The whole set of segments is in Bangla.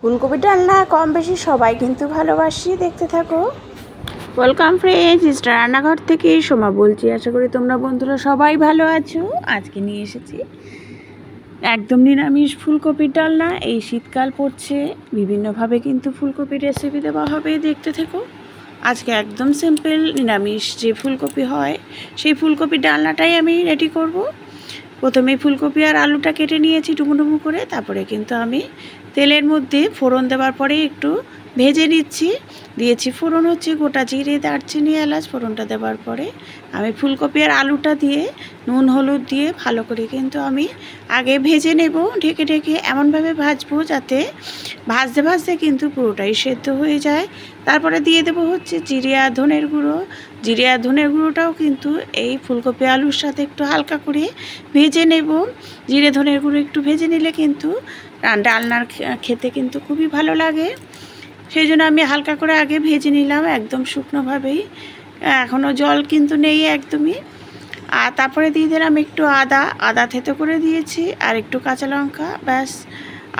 ফুলকপির ডালনা কম বেশি সবাই কিন্তু ভালোবাসি, দেখতে থাকো। ওয়েলকাম ফ্রেন্ডস, রান্নাঘর থেকে সোমা বলছি। আশা করি তোমরা বন্ধুরা সবাই ভালো আছো। আজকে নিয়ে এসেছি একদম নিরামিষ ফুলকপির ডালনা। এই শীতকাল পড়ছে, বিভিন্নভাবে কিন্তু ফুলকপির রেসিপি দেওয়া হবে, দেখতে থেকো। আজকে একদম সিম্পল নিরামিষ যে ফুলকপি হয় সেই ফুলকপির ডালনাটাই আমি রেডি করব। প্রথমে ফুলকপি আর আলুটা কেটে নিয়েছি ডুমো ডুমো করে, তারপরে কিন্তু আমি তেলের মধ্যে ফোড়ন দেওয়ার পরে একটু ভেজে নিচ্ছি। দিয়েছি ফোড়ন হচ্ছে গোটা জিরে, দারচিনি, এলাচ। ফোড়নটা দেওয়ার পরে আমি ফুলকপি আর আলুটা দিয়ে নুন হলুদ দিয়ে ভালো করে কিন্তু আমি আগে ভেজে নেব, ঢেকে ঢেকে এমনভাবে ভাজবো যাতে ভাজতে ভাজতে কিন্তু পুরোটাই সেদ্ধ হয়ে যায়। তারপরে দিয়ে দেবো হচ্ছে জিরে আর ধনের গুঁড়ো। জিরে আর ধনের গুঁড়োটাও কিন্তু এই ফুলকপি আলুর সাথে একটু হালকা করে ভেজে নেব। জিরে ধনের গুঁড়ো একটু ভেজে নিলে কিন্তু ডালনার খেতে কিন্তু খুবই ভালো লাগে। সেই জন্য আমি হালকা করে আগে ভেজে নিলাম, একদম শুকনোভাবেই, এখনও জল কিন্তু নেই একদমই। আর তারপরে দিয়ে দিলাম একটু আদা থেতো করে দিয়েছি, আর একটু কাঁচা লঙ্কা, ব্যাস।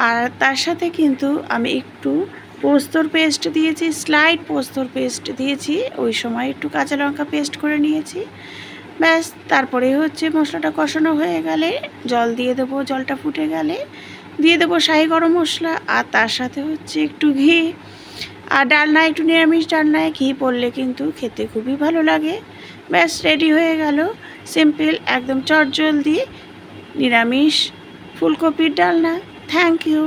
আর তার সাথে কিন্তু আমি একটু পোস্তর পেস্ট দিয়েছি, স্লাইড পোস্তর পেস্ট দিয়েছি। ওই সময় একটু কাঁচা লঙ্কা পেস্ট করে নিয়েছি, ব্যাস। তারপরে হচ্ছে মশলাটা কষানো হয়ে গেলে জল দিয়ে দেবো। জলটা ফুটে গেলে দিয়ে দেবো শাহি গরম মশলা, আর তার সাথে হচ্ছে একটু ঘি। আর ডালনা একটু নিরামিষ ডালনায় ঘি পড়লে কিন্তু খেতে খুবই ভালো লাগে। ব্যাস, রেডি হয়ে গেল সিম্পল একদম চটজলদি নিরামিষ ফুলকপির ডালনা। Thank you.